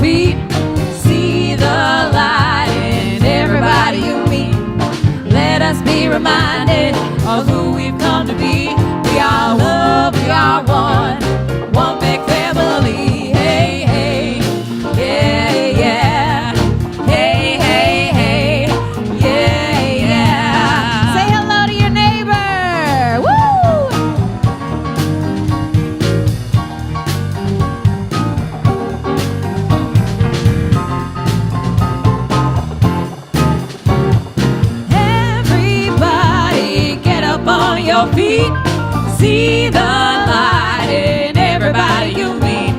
feet. See the light in everybody you meet. Let us be reminded of who we've come to be. We are love, we are one big family. Hey, hey, yeah, yeah. Hey, hey, hey, yeah, yeah. Say hello to your neighbor. Woo! Everybody get up on your feet. See the light in everybody you meet.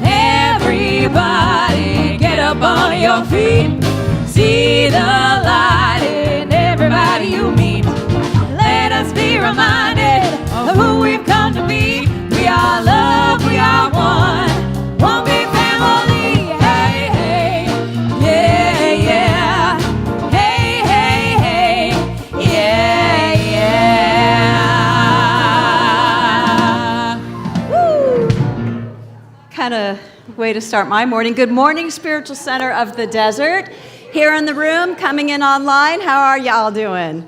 Everybody get up on your feet. See the light in everybody you meet. Let us be reminded of who we've come to be. We are love, we are one big family. Hey, hey, yeah, yeah. Hey, hey, hey, yeah, yeah. Woo! Kind of way to start my morning. Good morning, Spiritual Center of the Desert. Here in the room, coming in online, how are y'all doing?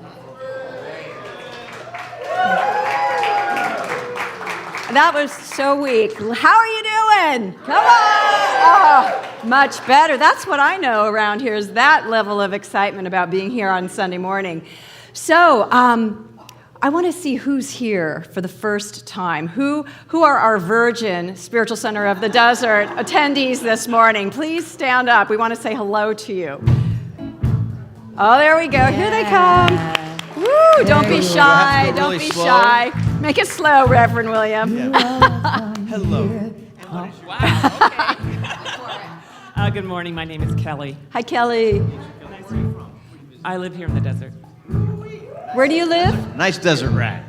That was so weak. How are you doing? Come on! Oh, much better. That's what I know around here is that level of excitement about being here on Sunday morning. So, I want to see who's here for the first time. Who are our virgin Spiritual Center of the Desert attendees this morning? Please stand up. We want to say hello to you. Oh, there we go. Yeah. Here they come. Woo! Don't be shy. Don't be shy. Make it slow, Reverend William. Yeah. Hello. Wow. Okay. Good morning. My name is Kelly. Hi, Kelly. Nice. Where are you from? I live here in the desert. Where do you live? Nice desert rat.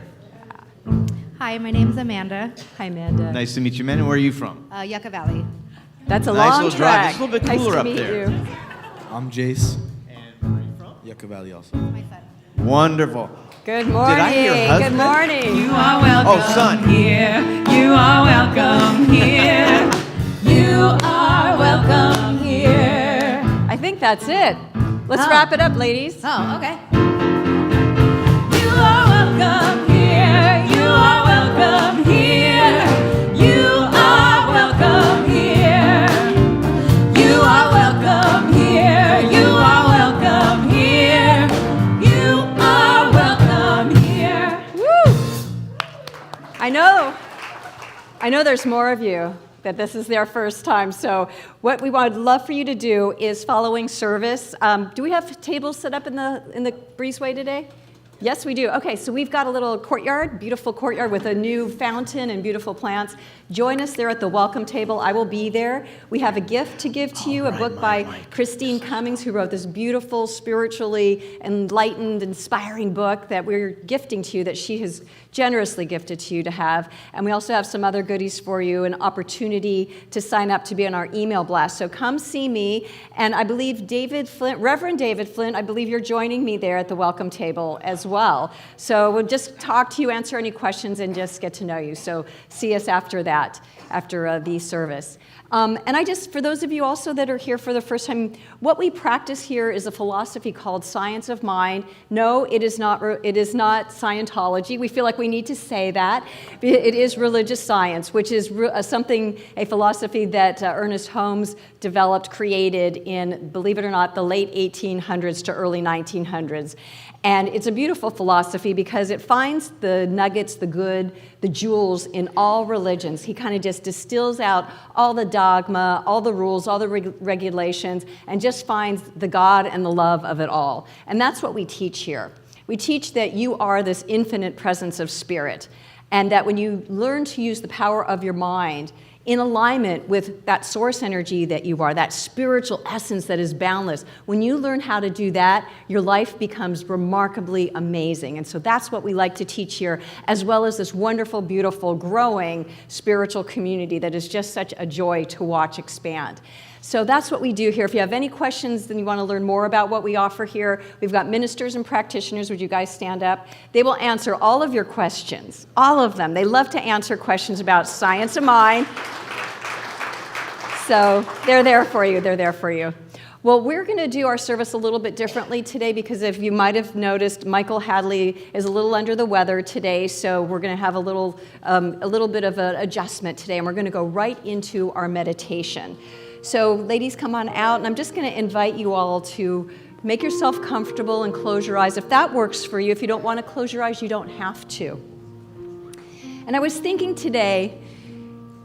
Hi, my name is Amanda. Hi, Amanda. Nice to meet you, man. And where are you from? Yucca Valley. That's a Nice long little drive. trek. It's a little bit Nice cooler to up meet there. you. I'm Jace. And where are you from? Yucca Valley also. My son. Wonderful. Good morning. Did I hear husband? Good morning. You are welcome Oh, son. here. You are welcome here. You are welcome here. I think that's it. Let's wrap it up, ladies. Oh, okay. You are welcome here. You are welcome here. You are welcome here. You are welcome here. You are welcome here. You are welcome here. Woo! I know there's more of you that this is their first time. So what we would love for you to do is following service. Do we have tables set up in the breezeway today? Yes, we do. Okay, so we've got a little courtyard, beautiful courtyard with a new fountain and beautiful plants. Join us there at the welcome table. I will be there. We have a gift to give to you, a book by Christine Cummings, who wrote this beautiful, spiritually enlightened, inspiring book that we're gifting to you, that she has generously gifted to you to have. And we also have some other goodies for you, an opportunity to sign up to be on our email blast. So come see me. And I believe Reverend David Flint, I believe you're joining me there at the welcome table as well. So we'll just talk to you, answer any questions, and just get to know you. So see us after that, after the service. And for those of you also that are here for the first time, what we practice here is a philosophy called science of mind. No, it is not Scientology. We feel like we need to say that. It is religious science, which is a philosophy that Ernest Holmes developed, created in, believe it or not, the late 1800s to early 1900s. And it's a beautiful philosophy because it finds the nuggets, the good, the jewels in all religions. He kind of just distills out all the dogma, all the rules, all the regulations, and just finds the God and the love of it all. And that's what we teach here. We teach that you are this infinite presence of spirit, and that when you learn to use the power of your mind in alignment with that source energy that you are, that spiritual essence that is boundless. When you learn how to do that, your life becomes remarkably amazing. And so that's what we like to teach here, as well as this wonderful, beautiful, growing spiritual community that is just such a joy to watch expand. So that's what we do here. If you have any questions, then you want to learn more about what we offer here, we've got ministers and practitioners. Would you guys stand up? They will answer all of your questions, all of them. They love to answer questions about science of mind, So they're there for you. They're there for you. Well, we're going to do our service a little bit differently today because if you might have noticed, Michael Hadley is a little under the weather today, so we're going to have a little bit of an adjustment today, and we're going to go right into our meditation. So ladies, come on out, and I'm just going to invite you all to make yourself comfortable and close your eyes. If that works for you, if you don't want to close your eyes, you don't have to. And I was thinking today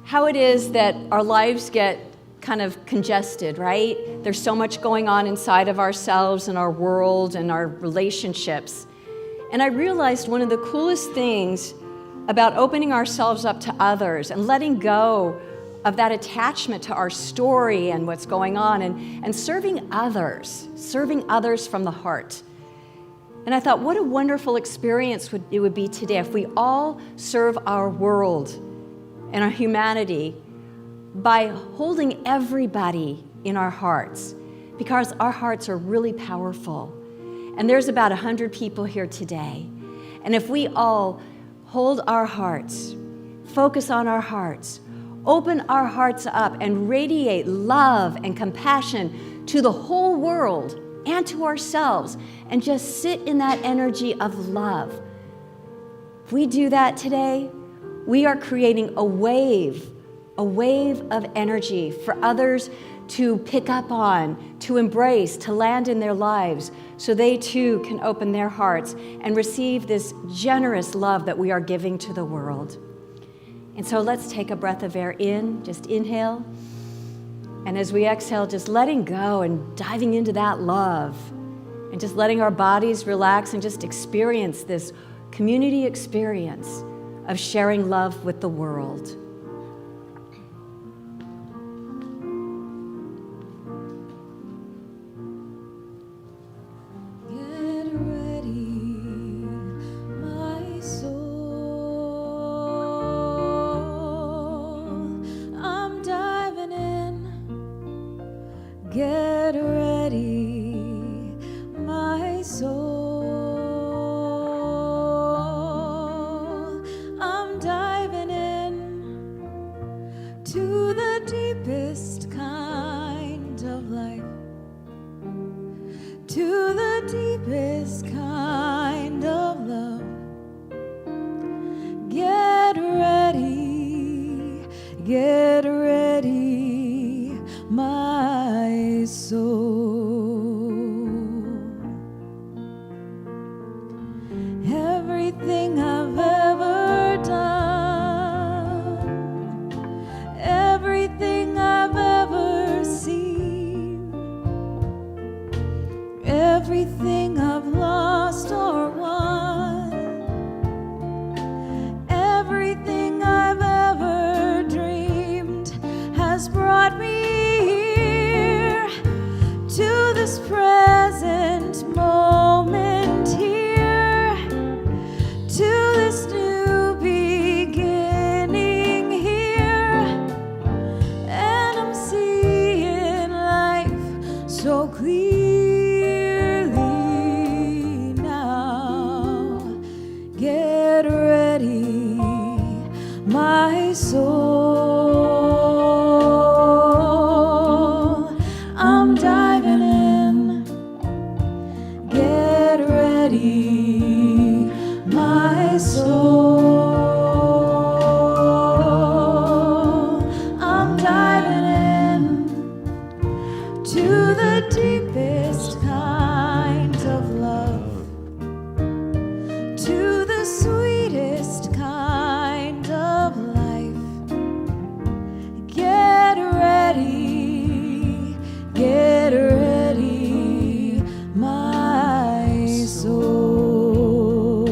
how it is that our lives get kind of congested, right? There's so much going on inside of ourselves and our world and our relationships. And I realized one of the coolest things about opening ourselves up to others and letting go of that attachment to our story and what's going on and serving others from the heart. And I thought, what a wonderful experience it would be today if we all serve our world and our humanity by holding everybody in our hearts, because our hearts are really powerful. And there's about 100 people here today. And if we all hold our hearts, focus on our hearts, open our hearts up and radiate love and compassion to the whole world and to ourselves, and just sit in that energy of love. If we do that today, we are creating a wave of energy for others to pick up on, to embrace, to land in their lives, so they too can open their hearts and receive this generous love that we are giving to the world. And so let's take a breath of air in, just inhale. And as we exhale, just letting go and diving into that love and just letting our bodies relax and just experience this community experience of sharing love with the world. Get ready, my soul. I'm diving in to the deepest kind of life, to the deepest kind of love. Get ready, my soul. Everything I've ever done, everything I've ever seen, everything I've lost or won, everything I've ever dreamed has brought me to this present moment here, to this new beginning here, and I'm seeing life so clearly now. Get ready, my soul. I'm diving in. Get ready, my soul. I'm diving in to the deepest kind of love, to the sweetest kind of life. Get ready, my soul.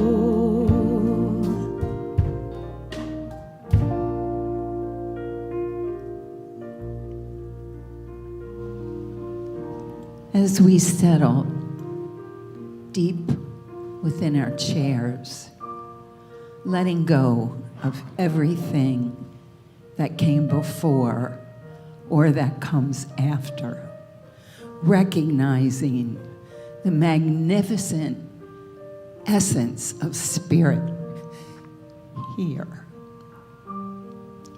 As we settle deep within our chairs, letting go of everything that came before or that comes after, recognizing the magnificent essence of spirit here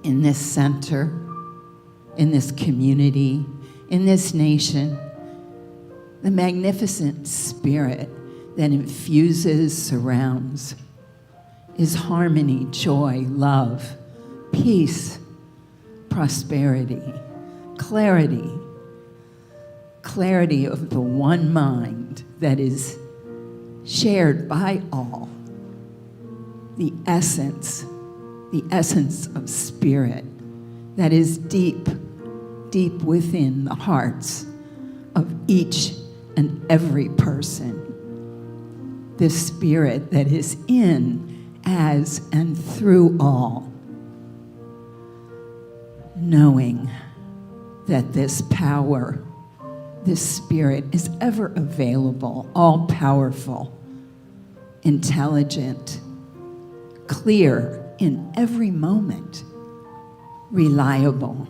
in this center, in this community, in this nation. The magnificent spirit that infuses, surrounds, is harmony, joy, love, peace, prosperity, clarity, clarity of the one mind that is shared by all, the essence of spirit that is deep, deep within the hearts of each and every person. This spirit that is in, as, and through all. Knowing that this power, this spirit is ever available, all powerful, intelligent, clear in every moment, reliable.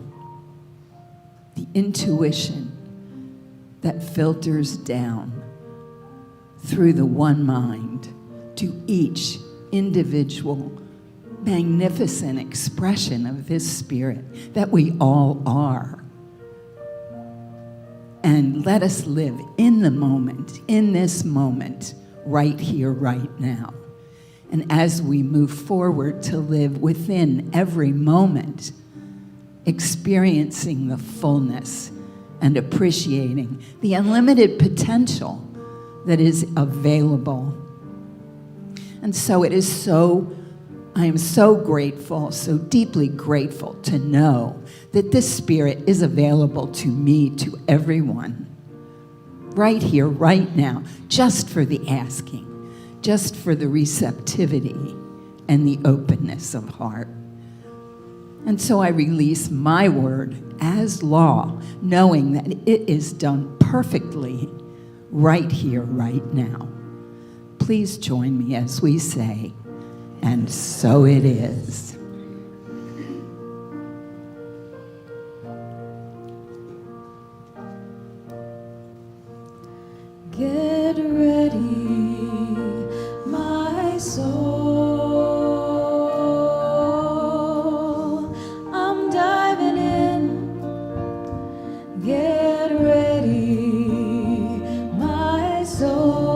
The intuition that filters down through the one mind to each individual magnificent expression of this spirit that we all are. And let us live in the moment, in this moment, right here, right now. And as we move forward to live within every moment, experiencing the fullness and appreciating the unlimited potential that is available. And so I am so grateful, so deeply grateful to know that this spirit is available to me, to everyone, right here, right now, just for the asking, just for the receptivity and the openness of heart. And so I release my word as law, knowing that it is done perfectly right here, right now. Please join me as we say, and so it is. Get ready, my soul. I'm diving in. Get ready, my soul.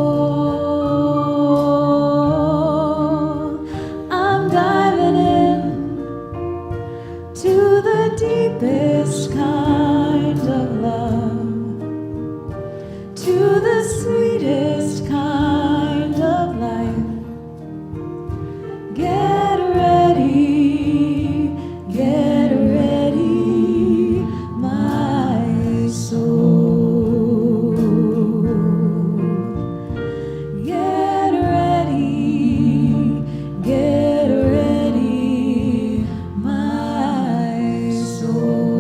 I'm diving in to the deepest kind of love, to the sweetest kind of life. Get ready, my soul. Get ready, my soul.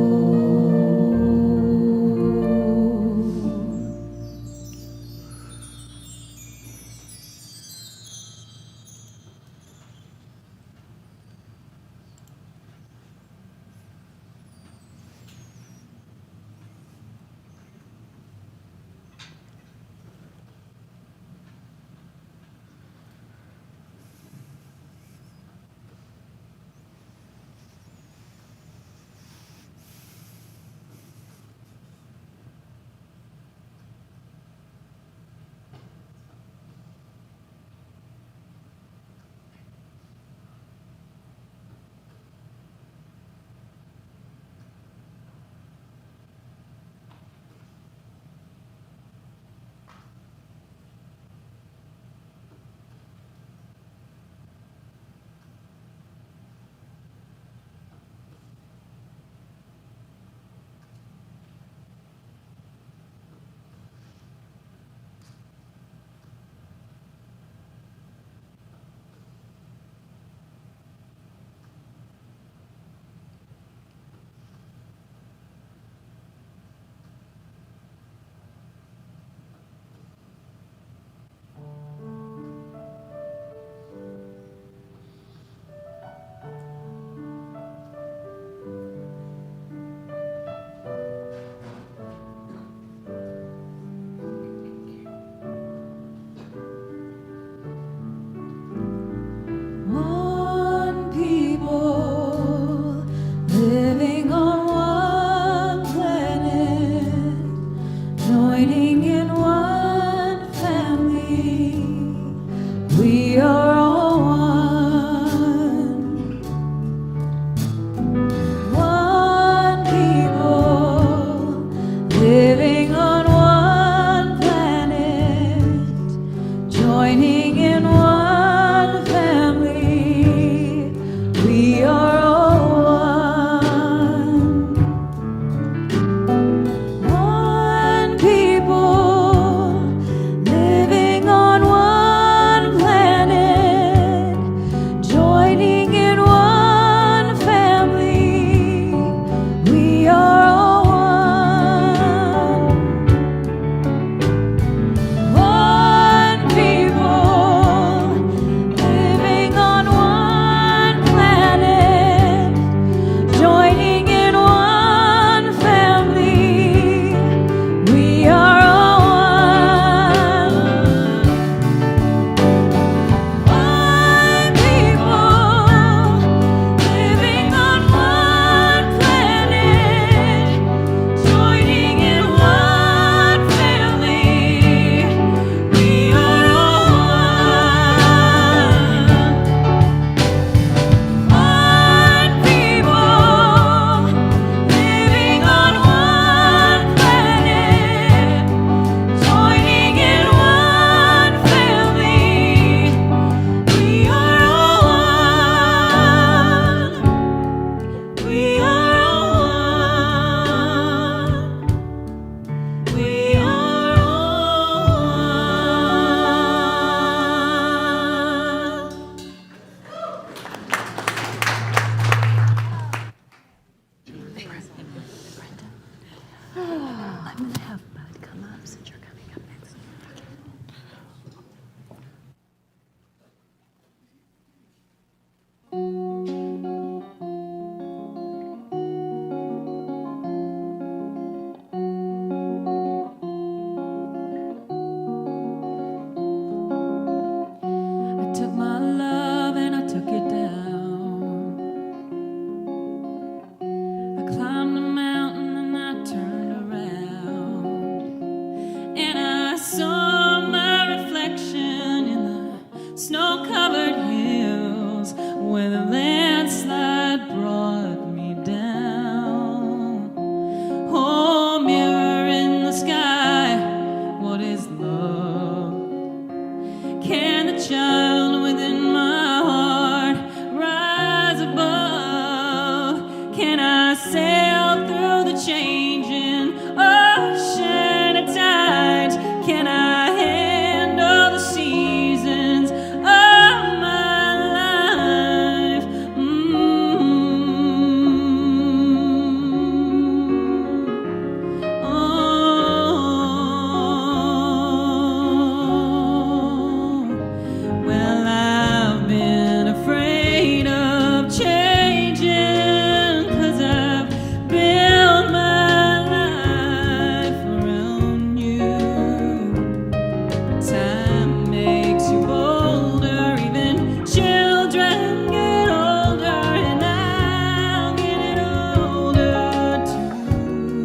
children get older, and I'm getting older too.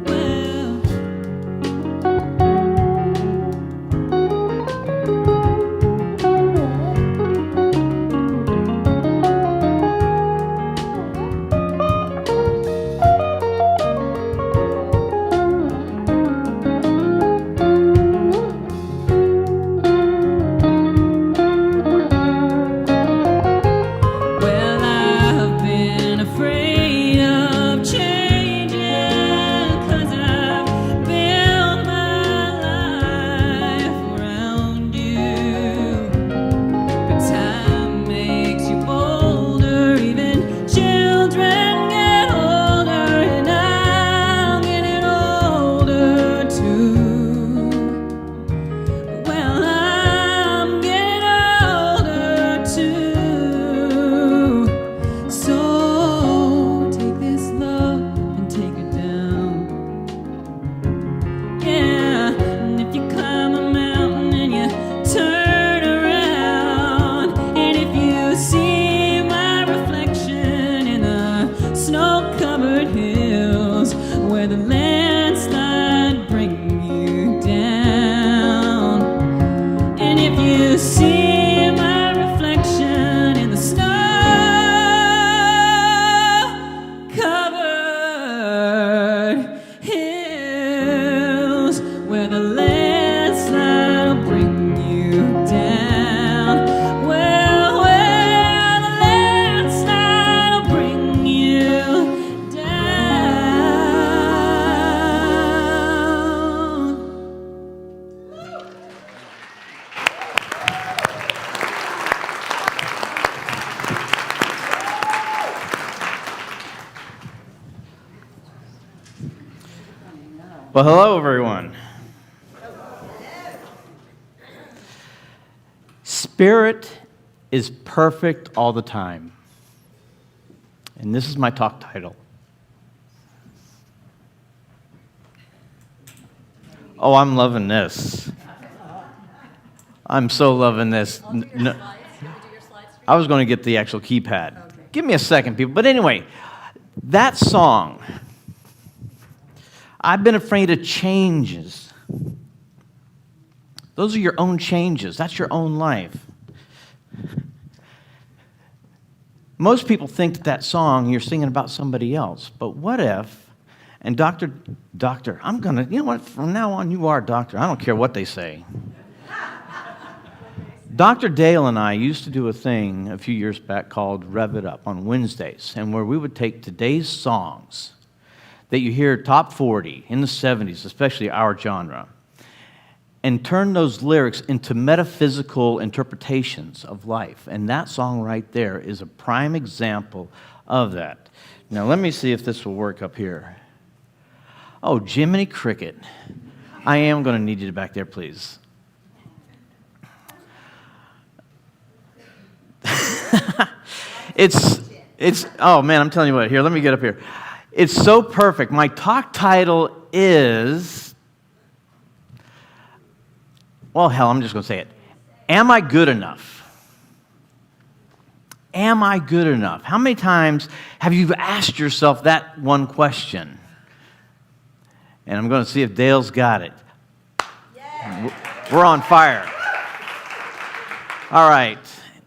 Well, well, I've been afraid of changing, 'cause I've built my life around you. But time makes you bolder, even children get older, and I'm getting older too. Well, I'm getting older too. So take this love and take it down. Yeah, and if you climb a mountain and you turn around, and if you see my reflection in the snow-covered hills where the landslide bring you down, and if you see my reflection in the snow-covered hills where the landslide will bring you down, well, where the landslide will bring you down. Well, hello, everyone. Spirit is perfect all the time. And this is my talk title. Oh, I'm loving this. I'm so loving this. I was going to get the actual keypad. Give me a second, people. But anyway, that song, I've been afraid of changes. Those are your own changes. That's your own life. Most people think that song you're singing about somebody else. But what if, and Doctor, I'm going to, you know what, from now on you are Doctor. I don't care what they say. Dr. Dale and I used to do a thing a few years back called Rev It Up on Wednesdays, and where we would take today's songs that you hear top 40 in the 70s, especially our genre, and turn those lyrics into metaphysical interpretations of life. And that song right there is a prime example of that. Now, let me see if this will work up here. Oh, Jiminy Cricket. I am going to need you back there, please. It's oh man, I'm telling you what, here, let me get up here. It's so perfect. My talk title is, well, hell, I'm just going to say it. Am I good enough? Am I good enough? How many times have you asked yourself that one question? And I'm going to see if Dale's got it. We're on fire. All right.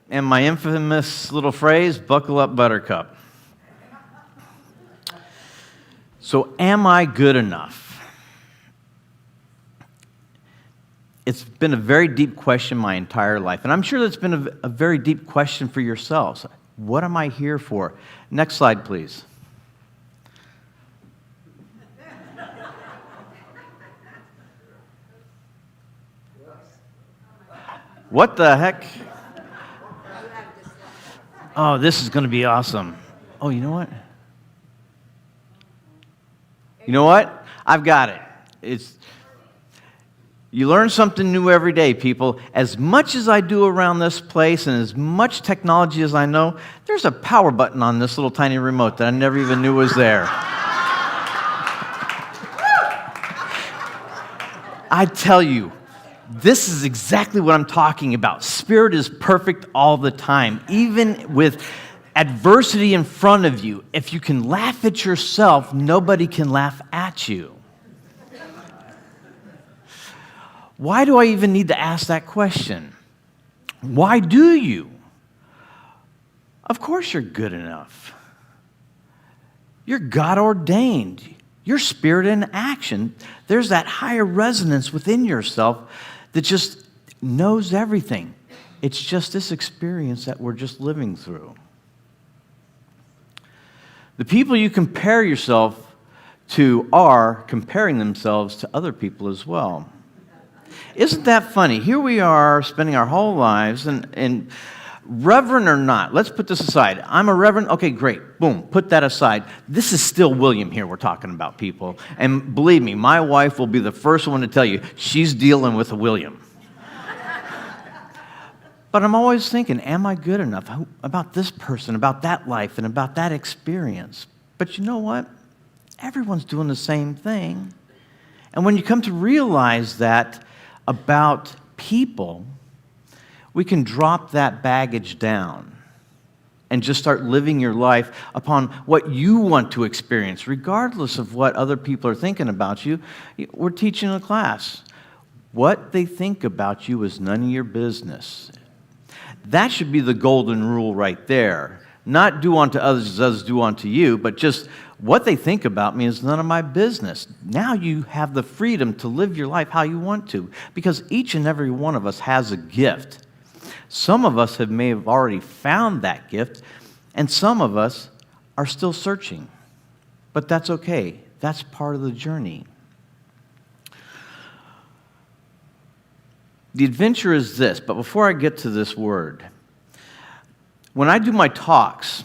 And my infamous little phrase, buckle up, buttercup. So, am I good enough? It's been a very deep question my entire life. And I'm sure that's been a very deep question for yourselves. What am I here for? Next slide, please. What the heck? Oh, this is going to be awesome. Oh, you know what? You know what? I've got it. You learn something new every day, people. As much as I do around this place and as much technology as I know, there's a power button on this little tiny remote that I never even knew was there. I tell you, This is exactly what I'm talking about. Spirit is perfect all the time, even with adversity in front of you. If you can laugh at yourself, nobody can laugh at you. Why do I even need to ask that question? Why do you? Of course you're good enough. You're God ordained. You're spirit in action. There's that higher resonance within yourself that just knows everything. It's just this experience that we're just living through. The people you compare yourself to are comparing themselves to other people as well. Isn't that funny? Here we are spending our whole lives, and reverend or not, let's put this aside. I'm a reverend. Okay, great. Boom, put that aside. This is still William here we're talking about, people. And believe me, my wife will be the first one to tell you she's dealing with a William. But I'm always thinking, am I good enough about this person, about that life, and about that experience? But you know what? Everyone's doing the same thing. And when you come to realize that about people, we can drop that baggage down and just start living your life upon what you want to experience, regardless of what other people are thinking about you. We're teaching a class. What they think about you is none of your business. That should be the golden rule right there. Not do unto others as others do unto you, but just what they think about me is none of my business. Now you have the freedom to live your life how you want to, because each and every one of us has a gift. Some of us may have already found that gift, and some of us are still searching. But that's okay. That's part of the journey. The adventure is this, but before I get to this word, when I do my talks,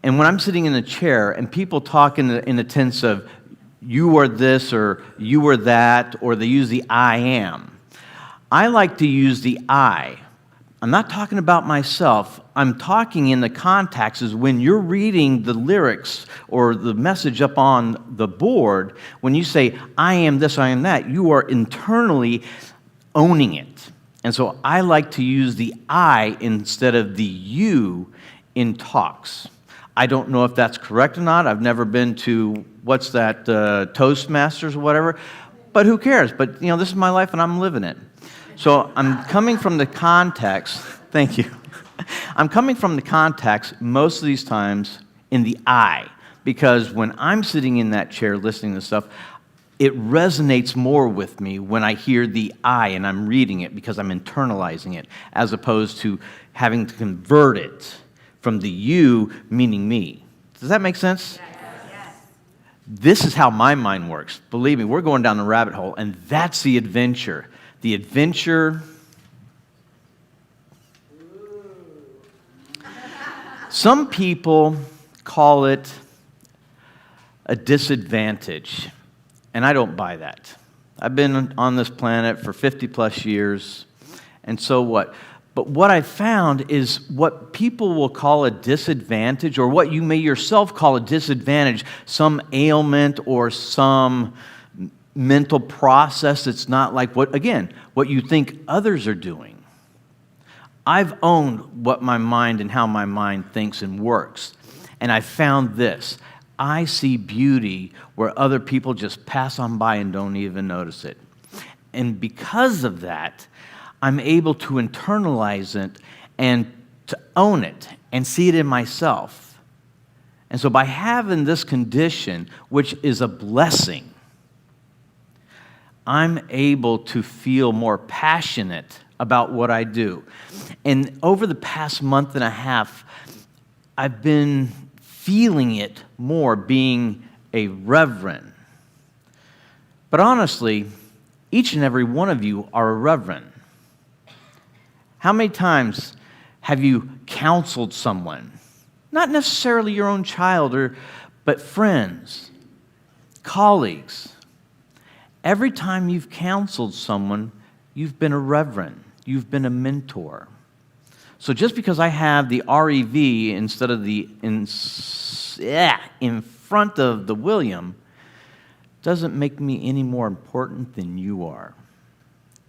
and when I'm sitting in a chair and people talk in the tense of you are this or you are that, or they use the I am, I like to use the I. I'm not talking about myself. I'm talking in the context is when you're reading the lyrics or the message up on the board, when you say, I am this, I am that, you are internally owning it. And so I like to use the I instead of the you in talks. I don't know if that's correct or not. I've never been to, what's that, Toastmasters or whatever. But who cares? But, this is my life and I'm living it. So I'm coming from the context, thank you. I'm coming from the context most of these times in the I, because when I'm sitting in that chair listening to stuff, it resonates more with me when I hear the I and I'm reading it because I'm internalizing it, as opposed to having to convert it from the you, meaning me. Does that make sense? Yes. This is how my mind works. Believe me, we're going down the rabbit hole, and that's the adventure. The adventure. Some people call it a disadvantage, and I don't buy that. I've been on this planet for 50 plus years, and so what? But what I found is what people will call a disadvantage, or what you may yourself call a disadvantage, some ailment or some mental process that's not like what you think others are doing. I've owned what my mind and how my mind thinks and works. And I found this. I see beauty where other people just pass on by and don't even notice it. And because of that, I'm able to internalize it and to own it and see it in myself. And so by having this condition, which is a blessing, I'm able to feel more passionate about what I do. And over the past month and a half, I've been feeling it more being a reverend. But honestly, each and every one of you are a reverend. How many times have you counseled someone? Not necessarily your own child, but friends, colleagues. Every time you've counseled someone, you've been a reverend. You've been a mentor. So just because I have the REV instead of the in front of the William doesn't make me any more important than you are.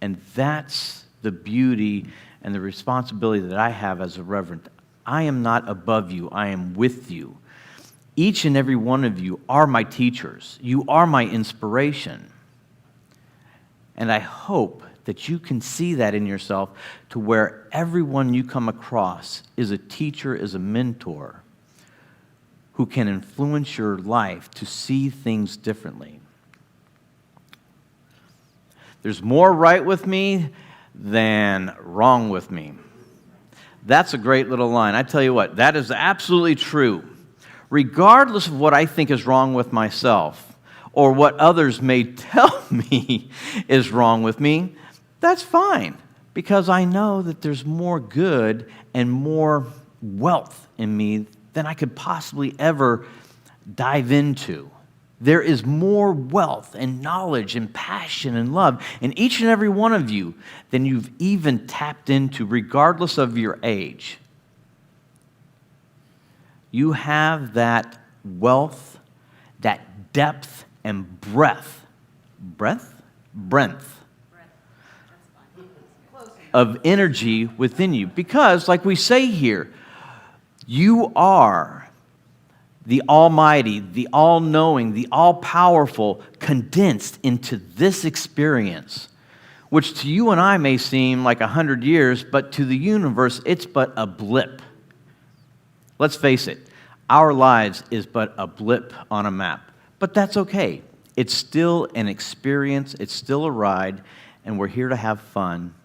And that's the beauty and the responsibility that I have as a reverend. I am not above you. I am with you. Each and every one of you are my teachers. You are my inspiration. And I hope that you can see that in yourself to where everyone you come across is a teacher, is a mentor who can influence your life to see things differently. There's more right with me than wrong with me. That's a great little line. I tell you what, that is absolutely true. Regardless of what I think is wrong with myself or what others may tell me is wrong with me, that's fine, because I know that there's more good and more wealth in me than I could possibly ever dive into. There is more wealth and knowledge and passion and love in each and every one of you than you've even tapped into, regardless of your age. You have that wealth, that depth and breadth of energy within you. Because, like we say here, you are the Almighty, the All-Knowing, the All-Powerful, condensed into this experience, which to you and I may seem like 100 years, but to the universe, it's but a blip. Let's face it, our lives is but a blip on a map. But that's okay. It's still an experience, it's still a ride, and we're here to have fun,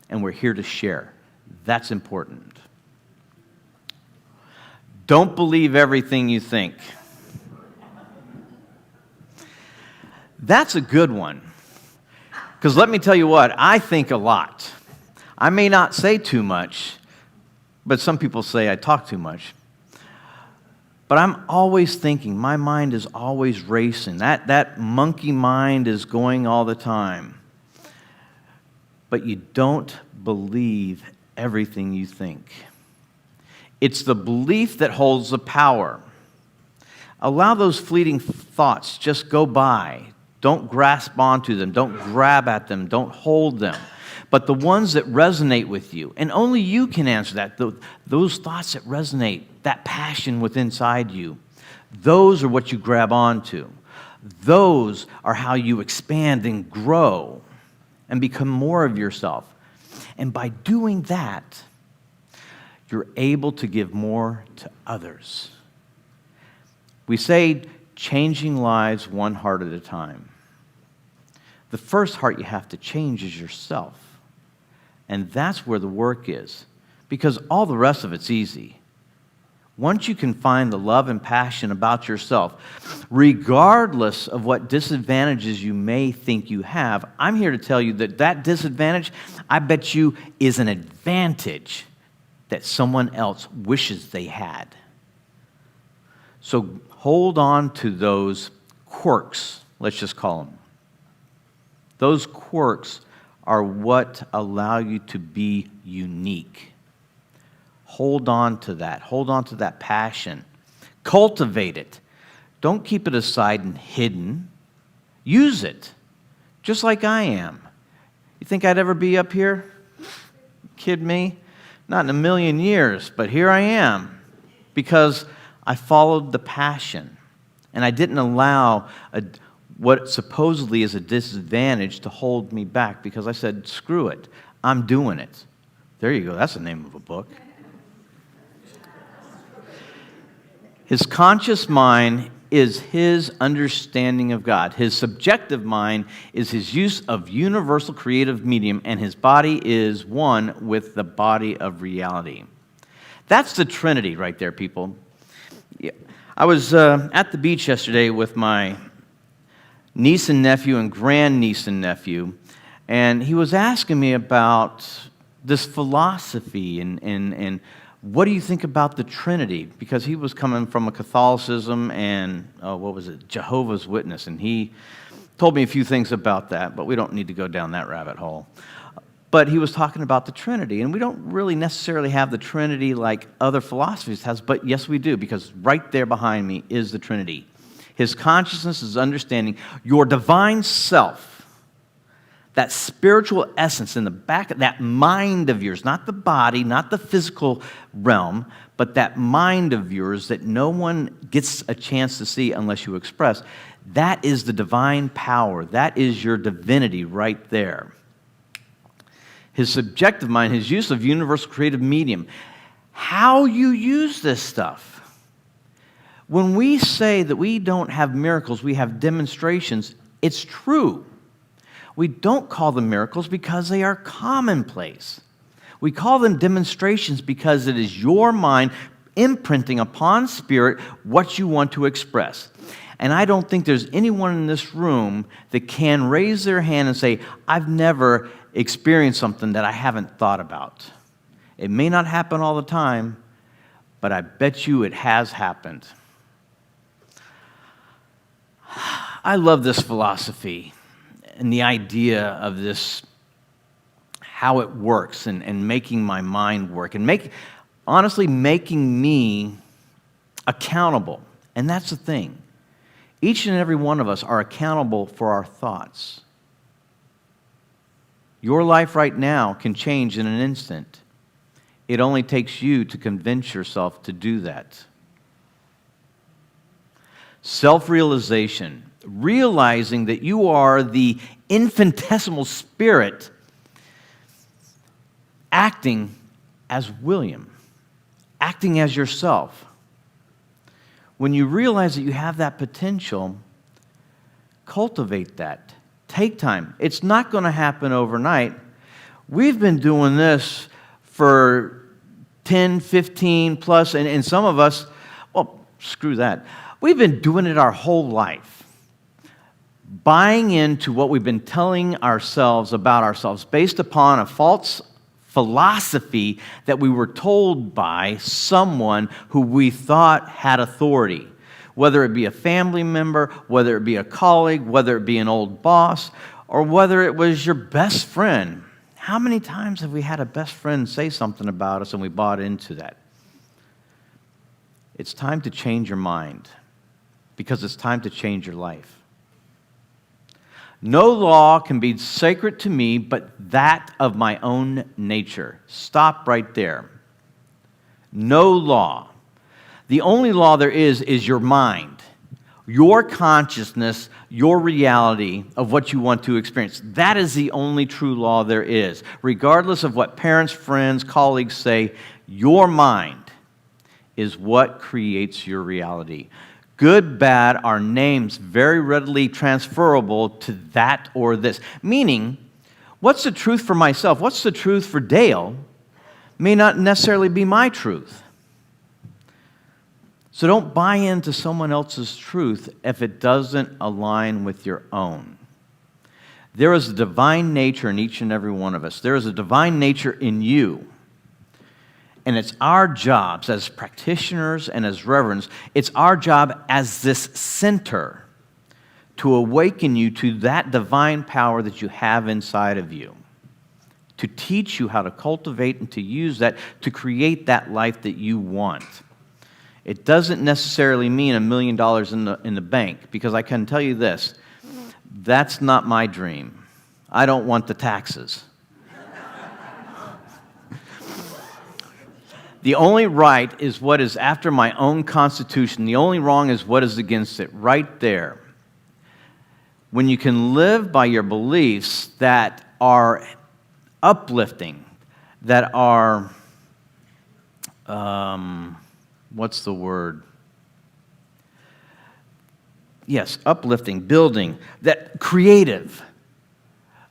and we're here to share. That's important. Don't believe everything you think. That's a good one. Because let me tell you what, I think a lot. I may not say too much, but some people say I talk too much. But I'm always thinking. My mind is always racing. That monkey mind is going all the time. But you don't believe everything you think. It's the belief that holds the power. Allow those fleeting thoughts just go by. Don't grasp onto them. Don't grab at them. Don't hold them. But the ones that resonate with you, and only you can answer that, those thoughts that resonate, that passion within inside you, those are what you grab onto. Those are how you expand and grow and become more of yourself. And by doing that, you're able to give more to others. We say changing lives one heart at a time. The first heart you have to change is yourself. And that's where the work is, because all the rest of it's easy. Once you can find the love and passion about yourself, regardless of what disadvantages you may think you have, I'm here to tell you that that disadvantage, I bet you, is an advantage that someone else wishes they had. So hold on to those quirks, let's just call them. Those quirks are what allow you to be unique. Hold on to that. Hold on to that passion. Cultivate it. Don't keep it aside and hidden. Use it, just like I am. You think I'd ever be up here? Kid me? Not in a million years, but here I am because I followed the passion and I didn't allow what supposedly is a disadvantage to hold me back because I said, screw it, I'm doing it. There you go, that's the name of a book. His conscious mind is his understanding of God. His subjective mind is his use of universal creative medium, and his body is one with the body of reality. That's the Trinity right there, people. I was at the beach yesterday with my niece and nephew and grandniece and nephew, and he was asking me about this philosophy and what do you think about the Trinity? Because he was coming from a Catholicism and, Jehovah's Witness, and he told me a few things about that, but we don't need to go down that rabbit hole. But he was talking about the Trinity, and we don't really necessarily have the Trinity like other philosophies has, but yes, we do, because right there behind me is the Trinity. His consciousness is understanding your divine self, that spiritual essence in the back of that mind of yours, not the body, not the physical realm, but that mind of yours that no one gets a chance to see unless you express, that is the divine power. That is your divinity right there. His subjective mind, his use of universal creative medium, how you use this stuff. When we say that we don't have miracles, we have demonstrations, it's true. We don't call them miracles because they are commonplace. We call them demonstrations because it is your mind imprinting upon spirit what you want to express. And I don't think there's anyone in this room that can raise their hand and say, I've never experienced something that I haven't thought about. It may not happen all the time, but I bet you it has happened. I love this philosophy and the idea of this, how it works and making my mind work and honestly making me accountable. And that's the thing. Each and every one of us are accountable for our thoughts. Your life right now can change in an instant. It only takes you to convince yourself to do that. Self-realization, realizing that you are the infinitesimal spirit acting as William, acting as yourself. When you realize that you have that potential, cultivate that. Take time. It's not going to happen overnight. We've been doing this for 10, 15 plus, and some of us, well, screw that. We've been doing it our whole life. Buying into what we've been telling ourselves about ourselves based upon a false philosophy that we were told by someone who we thought had authority. Whether it be a family member, whether it be a colleague, whether it be an old boss, or whether it was your best friend. How many times have we had a best friend say something about us and we bought into that? It's time to change your mind because it's time to change your life. No law can be sacred to me but that of my own nature. Stop right there. No law. The only law there is your mind, your consciousness, your reality of what you want to experience. That is the only true law there is. Regardless of what parents, friends, colleagues say, your mind is what creates your reality. Good, bad are names very readily transferable to that or this. Meaning, what's the truth for myself? What's the truth for Dale may not necessarily be my truth. So don't buy into someone else's truth if it doesn't align with your own. There is a divine nature in each and every one of us. There is a divine nature in you. And it's our jobs as practitioners and as reverends, it's our job as this center to awaken you to that divine power that you have inside of you, to teach you how to cultivate and to use that to create that life that you want. It doesn't necessarily mean $1 million in the bank, because I can tell you this, that's not my dream. I don't want the taxes. The only right is what is after my own constitution. The only wrong is what is against it. Right there. When you can live by your beliefs that are uplifting, that are, what's the word? Yes, uplifting, building, that creative.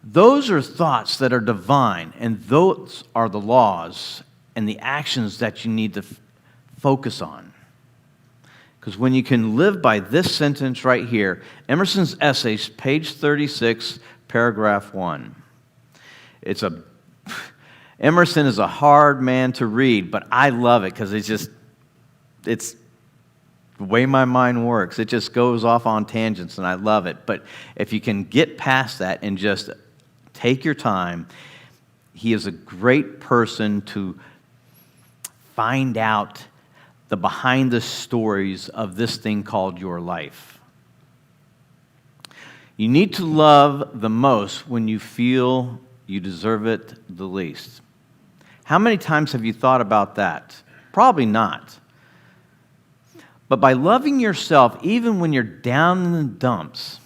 Those are thoughts that are divine, and those are the laws and the actions that you need to focus on. Because when you can live by this sentence right here, Emerson's Essays, page 36, paragraph 1. Emerson is a hard man to read, but I love it because it's the way my mind works. It just goes off on tangents, and I love it. But if you can get past that and just take your time, he is a great person to find out the behind the stories of this thing called your life. You need to love the most when you feel you deserve it the least. How many times have you thought about that? Probably not. But by loving yourself, even when you're down in the dumps,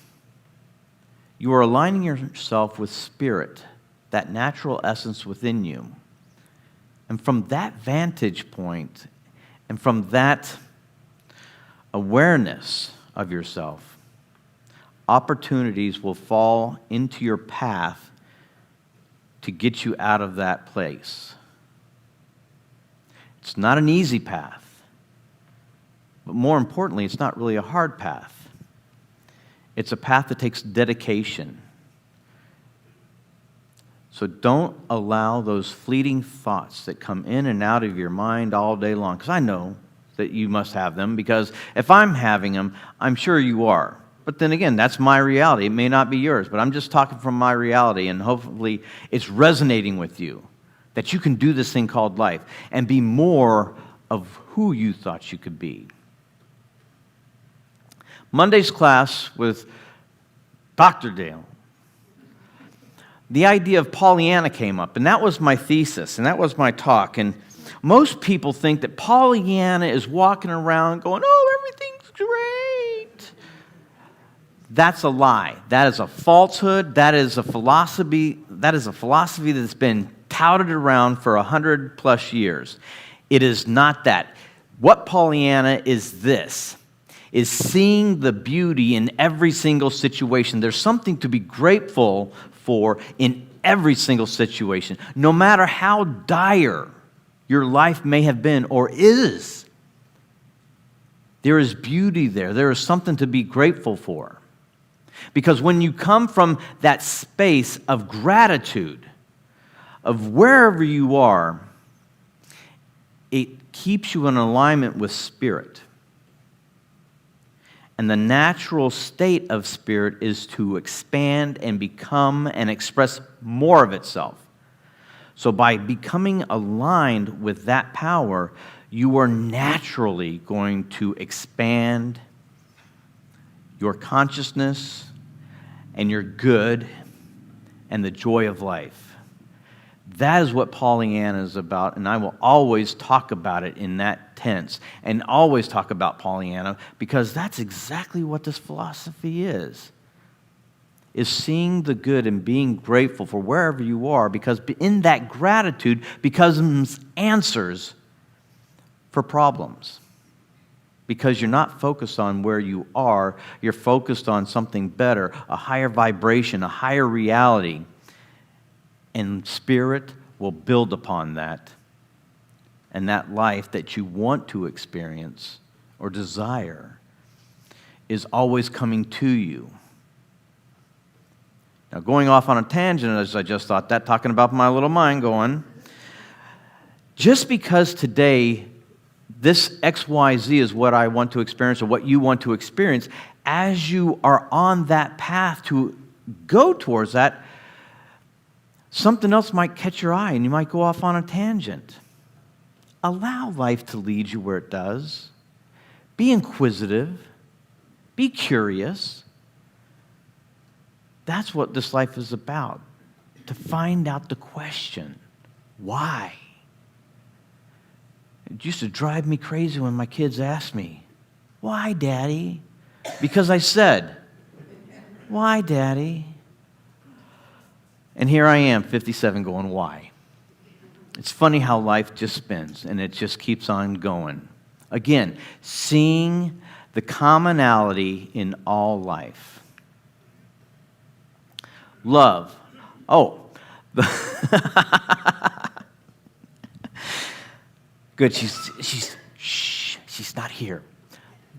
you are aligning yourself with spirit, that natural essence within you. And from that vantage point, and from that awareness of yourself, opportunities will fall into your path to get you out of that place. It's not an easy path, but more importantly, it's not really a hard path. It's a path that takes dedication. So don't allow those fleeting thoughts that come in and out of your mind all day long, because I know that you must have them, because if I'm having them, I'm sure you are. But then again, that's my reality. It may not be yours, but I'm just talking from my reality, and hopefully it's resonating with you, that you can do this thing called life and be more of who you thought you could be. Monday's class with Dr. Dale, the idea of Pollyanna came up, and that was my thesis, and that was my talk. And most people think that Pollyanna is walking around going, oh, everything's great. That's a lie. That is a falsehood. That is a philosophy that's been touted around for 100+ years. It is not that. What Pollyanna is this, is seeing the beauty in every single situation. There's something to be grateful for in every single situation, no matter how dire your life may have been or is. There is beauty there. There is something to be grateful for. Because when you come from that space of gratitude, of wherever you are, it keeps you in alignment with spirit. And the natural state of spirit is to expand and become and express more of itself. So by becoming aligned with that power, you are naturally going to expand your consciousness and your good and the joy of life. That is what Pollyanna is about, and I will always talk about it in that tense and always talk about Pollyanna, because that's exactly what this philosophy is seeing the good and being grateful for wherever you are, because in that gratitude becomes answers for problems. Because you're not focused on where you are, you're focused on something better, a higher vibration, a higher reality. And spirit will build upon that. And that life that you want to experience or desire is always coming to you. Now, going off on a tangent, as I just thought that, talking about my little mind going, just because today this XYZ is what I want to experience or what you want to experience, as you are on that path to go towards that, something else might catch your eye and you might go off on a tangent. Allow life to lead you where it does. Be inquisitive. Be curious. That's what this life is about. To find out the question, why? It used to drive me crazy when my kids asked me, why, Daddy? Because I said, why, Daddy? And here I am, 57, going, why? It's funny how life just spins, and it just keeps on going. Again, seeing the commonality in all life. Love. Oh. Good, she's not here.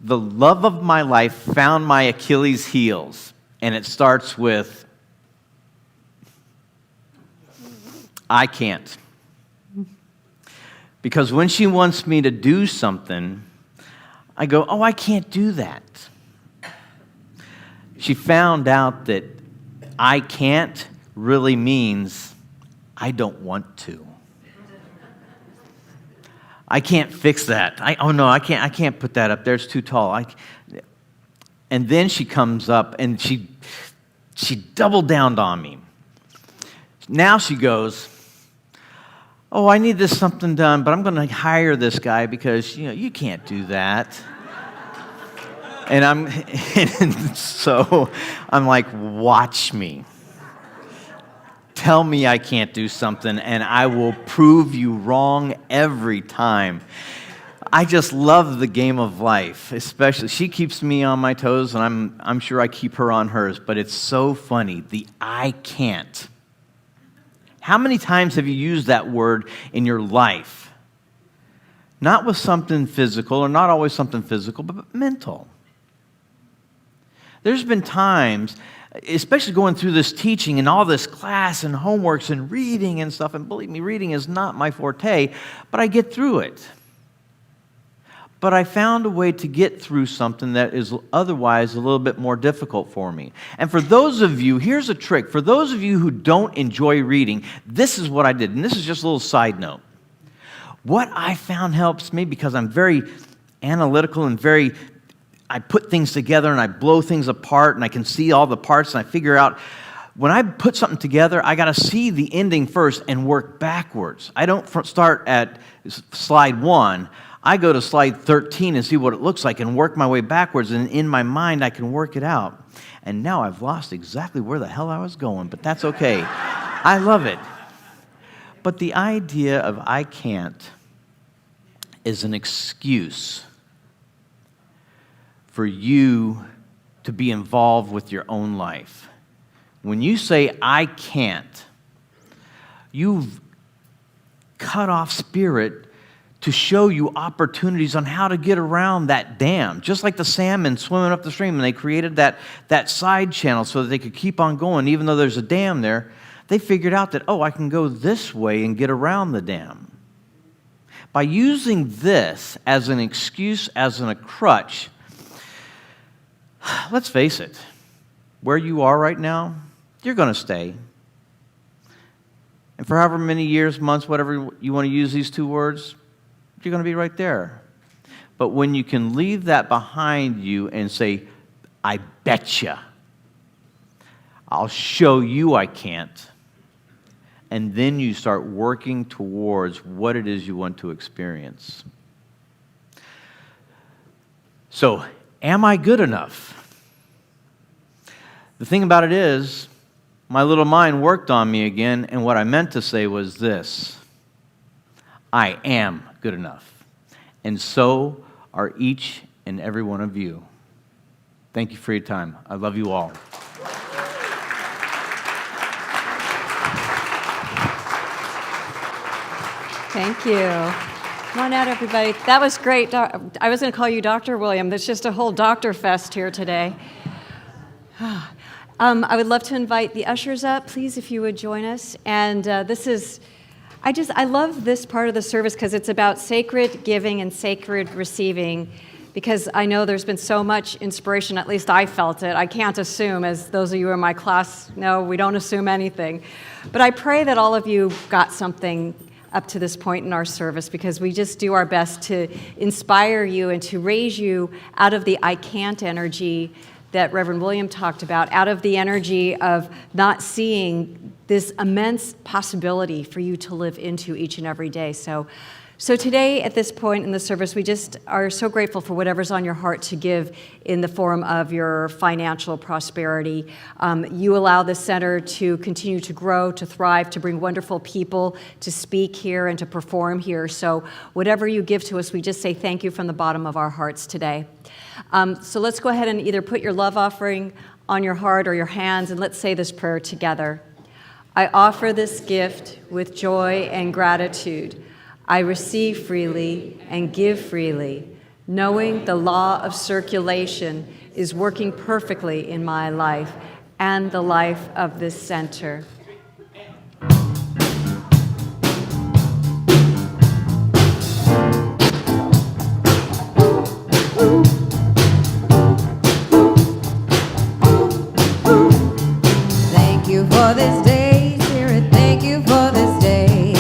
The love of my life found my Achilles heels, and it starts with, I can't. Because when she wants me to do something, I go, oh, I can't do that. She found out that I can't really means I don't want to. I can't fix that. I can't put that up there. It's too tall. And then she comes up and she she doubled down on me. Now she goes, oh, I need this something done, but I'm going to hire this guy because, you can't do that. And so I'm like, watch me. Tell me I can't do something, and I will prove you wrong every time. I just love the game of life, especially. She keeps me on my toes, and I'm sure I keep her on hers, but it's so funny, the I can't. How many times have you used that word in your life? Not with something physical, or not always something physical, but mental. There's been times, especially going through this teaching and all this class and homeworks and reading and stuff, and believe me, reading is not my forte, but I get through it. But I found a way to get through something that is otherwise a little bit more difficult for me. And for those of you, here's a trick. For those of you who don't enjoy reading, this is what I did. And this is just a little side note. What I found helps me, because I'm very analytical and I put things together and I blow things apart and I can see all the parts and I figure out, when I put something together, I got to see the ending first and work backwards. I don't start at slide 1. I go to slide 13 and see what it looks like and work my way backwards, and in my mind I can work it out. And now I've lost exactly where the hell I was going, but that's okay. I love it. But the idea of I can't is an excuse for you to be involved with your own life. When you say I can't, you've cut off spirit to show you opportunities on how to get around that dam. Just like the salmon swimming up the stream, and they created that side channel so that they could keep on going. Even though there's a dam there, they figured out that, I can go this way and get around the dam. By using this as an excuse, as a crutch, let's face it, where you are right now, you're going to stay. And for however many years, months, whatever you want to use these two words, you're going to be right there. But when you can leave that behind you and say, I betcha, I'll show you I can't, and then you start working towards what it is you want to experience. So, am I good enough? The thing about it is, my little mind worked on me again, and what I meant to say was this: I am good enough. And so are each and every one of you. Thank you for your time. I love you all. Thank you. Come on out, everybody. That was great. I was going to call you Dr. William. There's just a whole doctor fest here today. I would love to invite the ushers up, please, if you would join us. And I love this part of the service because it's about sacred giving and sacred receiving, because I know there's been so much inspiration, at least I felt it. I can't assume, as those of you in my class know, we don't assume anything. But I pray that all of you got something up to this point in our service, because we just do our best to inspire you and to raise you out of the I can't energy that Reverend William talked about, out of the energy of not seeing this immense possibility for you to live into each and every day. So today, at this point in the service, we just are so grateful for whatever's on your heart to give in the form of your financial prosperity. You allow the center to continue to grow, to thrive, to bring wonderful people to speak here and to perform here. So whatever you give to us, we just say thank you from the bottom of our hearts today. So let's go ahead and either put your love offering on your heart or your hands, and let's say this prayer together. I offer this gift with joy and gratitude. I receive freely and give freely, knowing the law of circulation is working perfectly in my life and the life of this center. Thank you for this day, Spirit. Thank you for this day.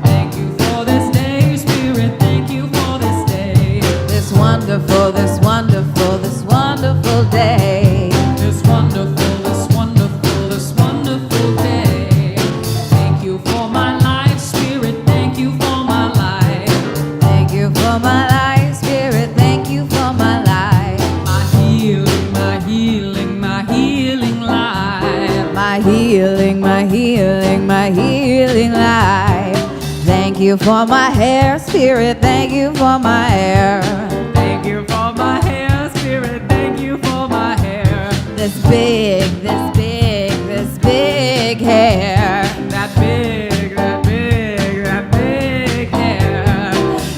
Thank you for this day, Spirit. Thank you for this day. This wonderful day. This wonderful for my life. Spirit, thank you for my life. My healing, my healing, my healing life. My healing, my healing, my healing life. Thank you for my hair, Spirit, thank you for my hair. Thank you for my hair, Spirit, thank you for my hair. This big, this big, this big hair. That big, that big, that big hair.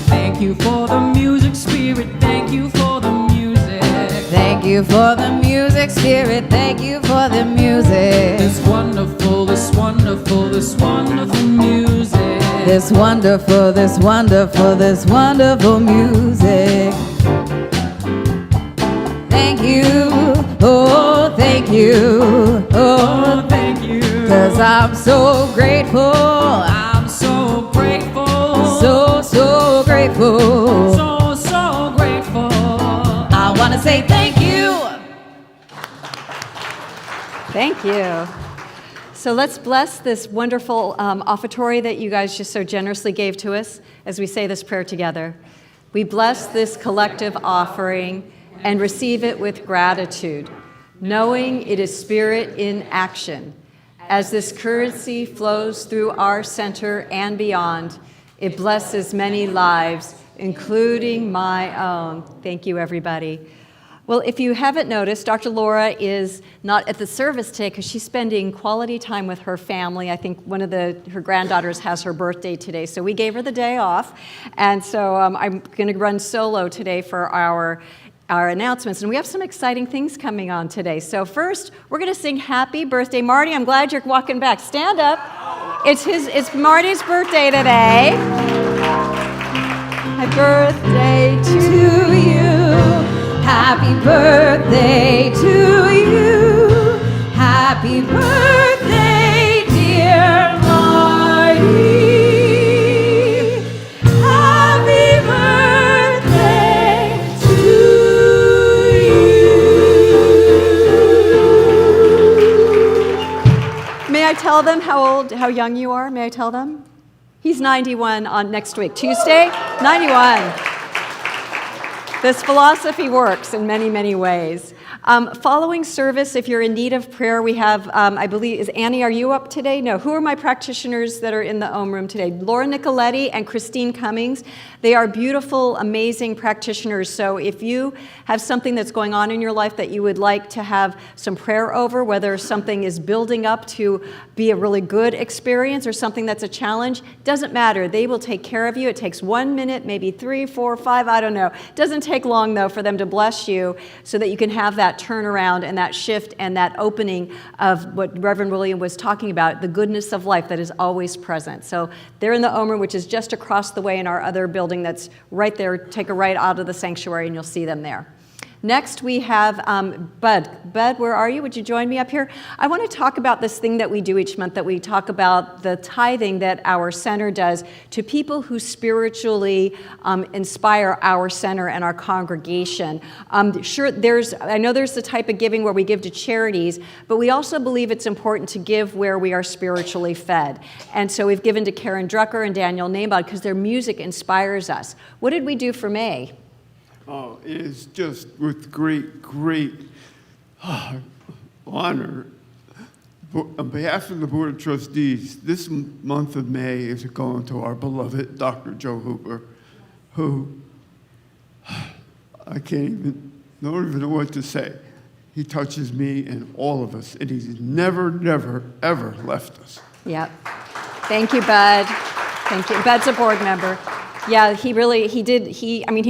Thank you for the music, Spirit, thank you for the music. Thank you for the music, Spirit, thank you for the music. This wonderful, this wonderful, this wonderful music. This wonderful, this wonderful, this wonderful music. Thank you, oh, thank you, oh, Thank you. 'cause I'm so grateful. I'm so grateful. So grateful. So grateful. I want to say thank you. Thank you. So let's bless this wonderful offertory that you guys just so generously gave to us as we say this prayer together. We bless this collective offering and receive it with gratitude, knowing it is Spirit in action. As this currency flows through our center and beyond, it blesses many lives, including my own. Thank you, everybody. Well, if you haven't noticed, Dr. Laura is not at the service today because she's spending quality time with her family. I think one of her granddaughters has her birthday today, so we gave her the day off. And so I'm going to run solo today for our announcements, and we have some exciting things coming on today. So first, we're going to sing Happy Birthday. Marty, I'm glad you're walking back. Stand up. It's Marty's birthday today. Happy birthday to you. Happy birthday to you. Happy birthday, dear Marty. Happy birthday to you. May I tell them how young you are? May I tell them? He's 91 on next week, Tuesday, 91. This philosophy works in many, many ways. Following service, if you're in need of prayer, we have, I believe, is Annie, are you up today? No. Who are my practitioners that are in the Om Room today? Laura Nicoletti and Christine Cummings. They are beautiful, amazing practitioners. So if you have something that's going on in your life that you would like to have some prayer over, whether something is building up to be a really good experience or something that's a challenge, doesn't matter. They will take care of you. It takes 1 minute, maybe 3, 4, 5, I don't know. It doesn't take long, though, for them to bless you so that you can have that turnaround and that shift and that opening of what Reverend William was talking about, the goodness of life that is always present. So they're in the Om Room, which is just across the way in our other building that's right there. Take a right out of the sanctuary and you'll see them there. Next, we have Bud. Bud, where are you? Would you join me up here? I want to talk about this thing that we do each month, that we talk about the tithing that our center does to people who spiritually inspire our center and our congregation. Sure, I know there's the type of giving where we give to charities, but we also believe it's important to give where we are spiritually fed. And so we've given to Karen Drucker and Daniel Nabod because their music inspires us. What did we do for May? Oh, it is just with great honor. On behalf of the Board of Trustees, this month of May is going to our beloved Dr. Joe Hooper, who I don't even know what to say. He touches me and all of us, and he's never, ever left us. Yep. Thank you, Bud. Thank you. Bud's a board member. Yeah, he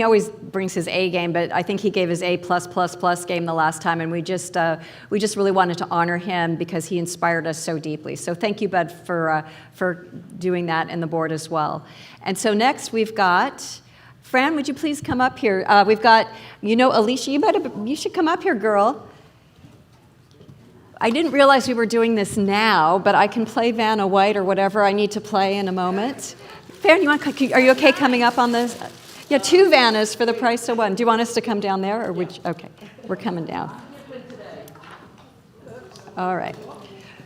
always brings his A game, but I think he gave his A+++ game the last time, and we just really wanted to honor him because he inspired us so deeply. So thank you, Bud, for doing that, and the board as well. And so next we've got, Fran, would you please come up here? We've got, Alicia, you should come up here, girl. I didn't realize we were doing this now, but I can play Vanna White or whatever I need to play in a moment. Farron, are you okay coming up on this? Yeah, 2 Vannas for the price of 1. Do you want us to come down there, or would you? Okay, we're coming down. All right.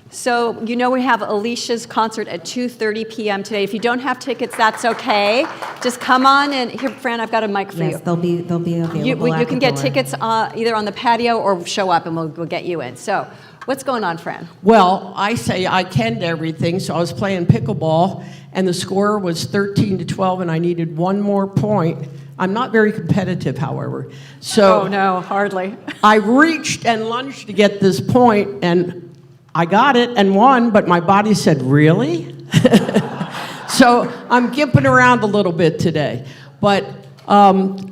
So you know we have Alicia's concert at 2:30 p.m. today. If you don't have tickets, that's okay. Just come on and here, Fran, I've got a mic for Yes, you. they'll be available. You at can the get door. tickets either on the patio or show up and we'll get you in. So what's going on, Fran? Well, I say I canned everything, so I was playing pickleball, and the score was 13-12, and I needed one more point. I'm not very competitive, however. So Oh, no, hardly. I reached and lunged to get this point, and I got it and won, but my body said, really? So I'm gimping around a little bit today. But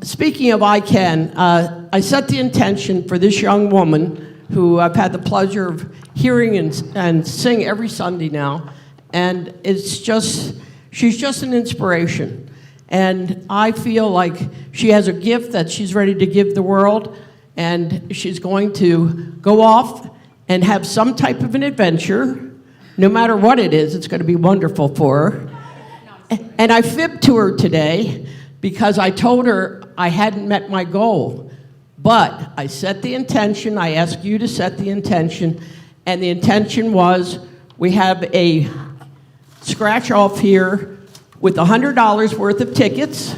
speaking of I can, I set the intention for this young woman who I've had the pleasure of hearing and sing every Sunday now. And she's just an inspiration. And I feel like she has a gift that she's ready to give the world. And she's going to go off and have some type of an adventure. No matter what it is, it's going to be wonderful for her. And I fibbed to her today because I told her I hadn't met my goal. But I set the intention, I asked you to set the intention, and the intention was we have a scratch off here with $100 worth of tickets.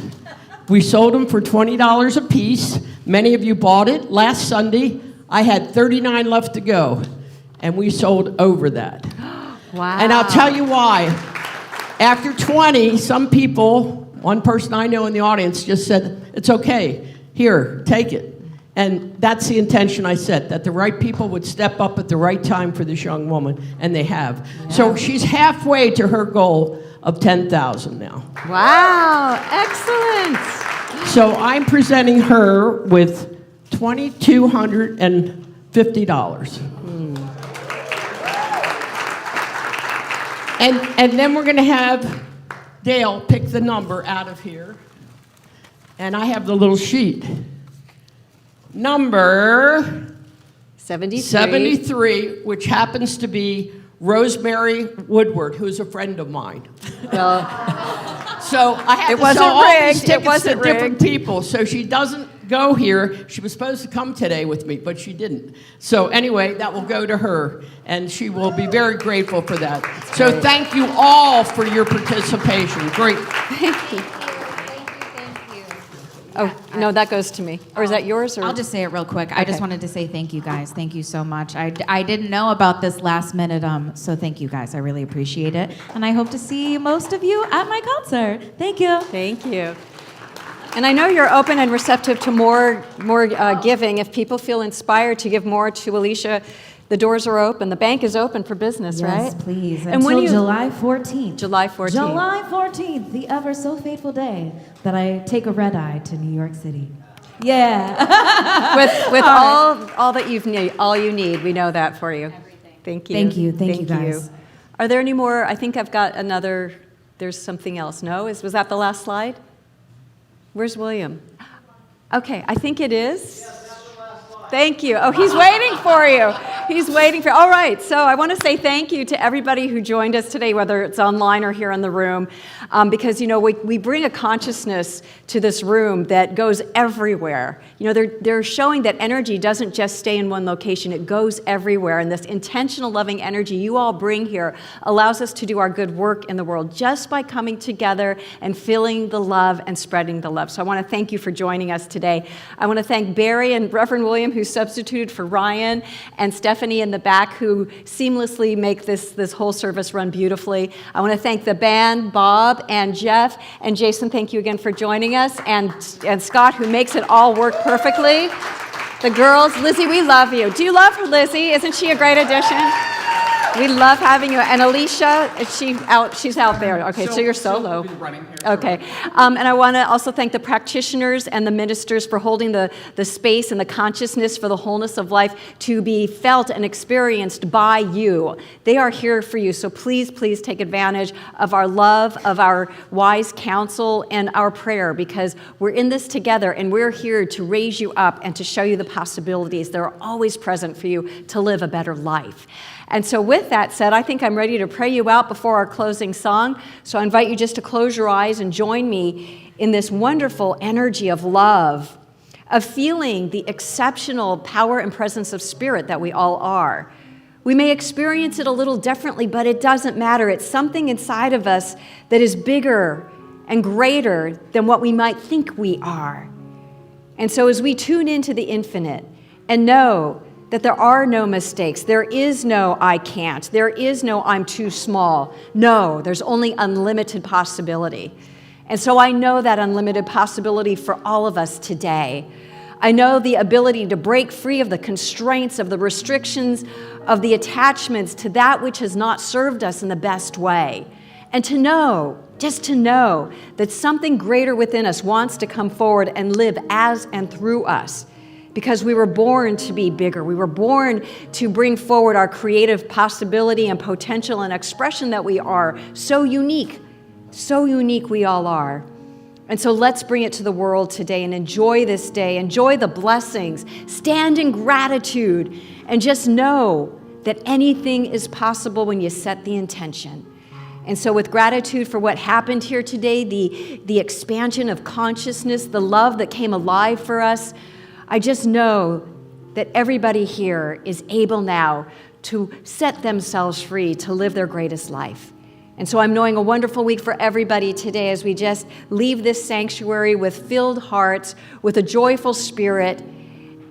We sold them for $20 a piece. Many of you bought it. Last Sunday, I had 39 left to go, and we sold over that. Wow. And I'll tell you why. After 20, some people, one person I know in the audience just said, it's okay, here, take it. And that's the intention I set, that the right people would step up at the right time for this young woman, and they have. Yeah. So she's halfway to her goal of $10,000 now. Wow, excellent. So I'm presenting her with $2,250. And then we're going to have Dale pick the number out of here. And I have the little sheet. Number 73, which happens to be Rosemary Woodward, who's a friend of mine. Well, so I had to sell all these tickets to different people. So she doesn't go here. She was supposed to come today with me, but she didn't. So anyway, that will go to her, and she will be very grateful for that. So thank you all for your participation. Great. Thank you. Oh, no, that goes to me. Or is that yours? Or? I'll just say it real quick. Okay. I just wanted to say thank you, guys. Thank you so much. I didn't know about this last minute, so thank you, guys. I really appreciate it. And I hope to see most of you at my concert. Thank you. Thank you. And I know you're open and receptive to more giving. If people feel inspired to give more to Alicia, the doors are open. The bank is open for business, right? Yes, please. And Until when you, July 14th. July 14th. July 14th, the ever so fateful day that I take a red eye to New York City. Yeah. with all that all you need, we know that for you. Everything. Thank you. Thank you, guys. Are there any more? I think I've got another. There's something else. No, was that the last slide? Where's William? Okay, I think it is. Thank you. Oh, he's waiting for you. He's waiting for you. All right, so I want to say thank you to everybody who joined us today, whether it's online or here in the room, because, you know, we bring a consciousness to this room that goes everywhere. You know, they're showing that energy doesn't just stay in one location. It goes everywhere, and this intentional, loving energy you all bring here allows us to do our good work in the world just by coming together and feeling the love and spreading the love. So I want to thank you for joining us today. I want to thank Barry and Reverend William, who substituted for Ryan, and Stephanie in the back, who seamlessly make this whole service run beautifully. I want to thank the band, Bob and Jeff, and Jason, thank you again for joining us, and Scott, who makes it all work perfectly. The girls, Lizzie, we love you. Do you love her, Lizzie? Isn't she a great addition? We love having you. And Alicia, she's out there. Okay, so you're solo. Okay. And I want to also thank the practitioners and the ministers for holding the space and the consciousness for the wholeness of life to be felt and experienced by you. They are here for you. So please, please take advantage of our love, of our wise counsel, and our prayer, because we're in this together and we're here to raise you up and to show you the possibilities that are always present for you to live a better life. And so with that said, I think I'm ready to pray you out before our closing song. So I invite you just to close your eyes and join me in this wonderful energy of love, of feeling the exceptional power and presence of spirit that we all are. We may experience it a little differently, but it doesn't matter. It's something inside of us that is bigger and greater than what we might think we are. And so as we tune into the infinite and know that there are no mistakes, there is no I can't, there is no I'm too small. No, there's only unlimited possibility. And so I know that unlimited possibility for all of us today. I know the ability to break free of the constraints, of the restrictions, of the attachments to that which has not served us in the best way. And to know, just to know, that something greater within us wants to come forward and live as and through us. Because we were born to be bigger. We were born to bring forward our creative possibility and potential and expression that we are. So unique we all are. And so let's bring it to the world today and enjoy this day. Enjoy the blessings. Stand in gratitude and just know that anything is possible when you set the intention. And so with gratitude for what happened here today, the expansion of consciousness, the love that came alive for us, I just know that everybody here is able now to set themselves free to live their greatest life. And so I'm knowing a wonderful week for everybody today as we just leave this sanctuary with filled hearts, with a joyful spirit,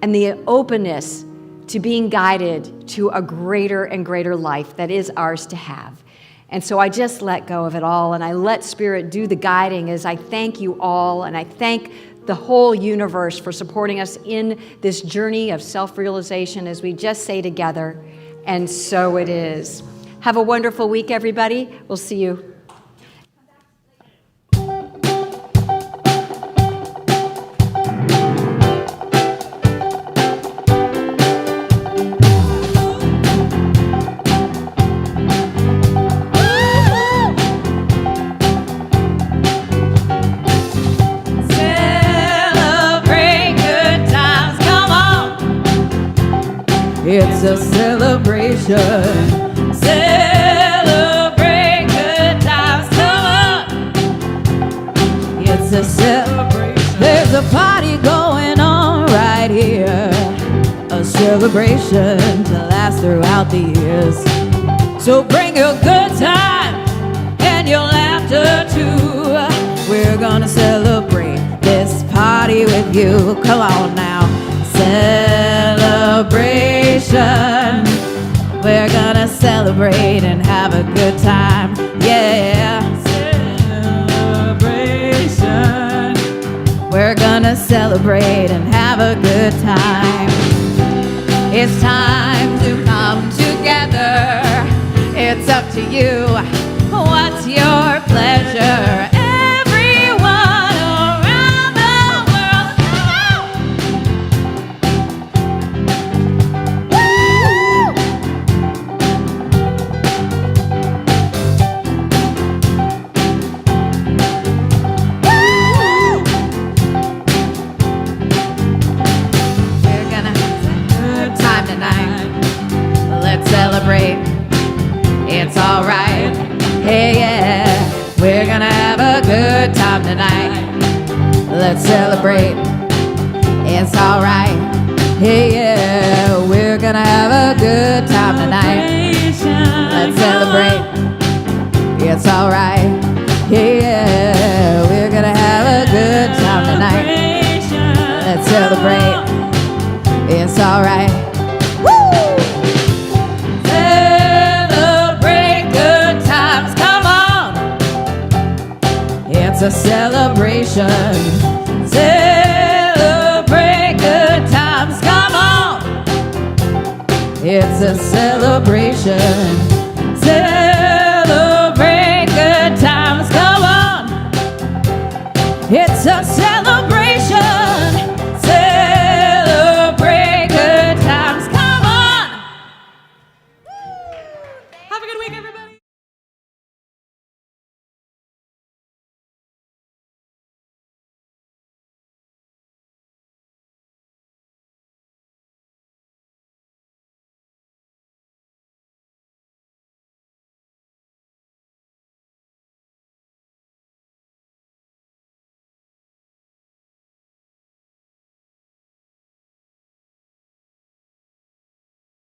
and the openness to being guided to a greater and greater life that is ours to have. And so I just let go of it all, and I let Spirit do the guiding as I thank you all, and I thank the whole universe for supporting us in this journey of self-realization as we just say together, and so it is. Have a wonderful week, everybody. We'll see you. It's a celebration. Celebrate good times, come on. It's a celebration. There's a party going on right here. A celebration to last throughout the years. So bring your good time and your laughter too. We're gonna celebrate this party with you. Come on now. Celebration. We're gonna celebrate and have a good time. Yeah. Celebration. We're gonna celebrate and have a good time. It's time to come together. It's up to you. What's your pleasure? It's alright, hey yeah, we're gonna have a good time tonight. Let's celebrate, it's alright, hey yeah, we're gonna have a good time tonight. Let's celebrate, it's alright, hey yeah, we're gonna have a good time tonight. Let's celebrate, it's alright. It's a celebration. Celebrate good times, come on. It's a celebration. Celebrate good times, come on. It's a celebration.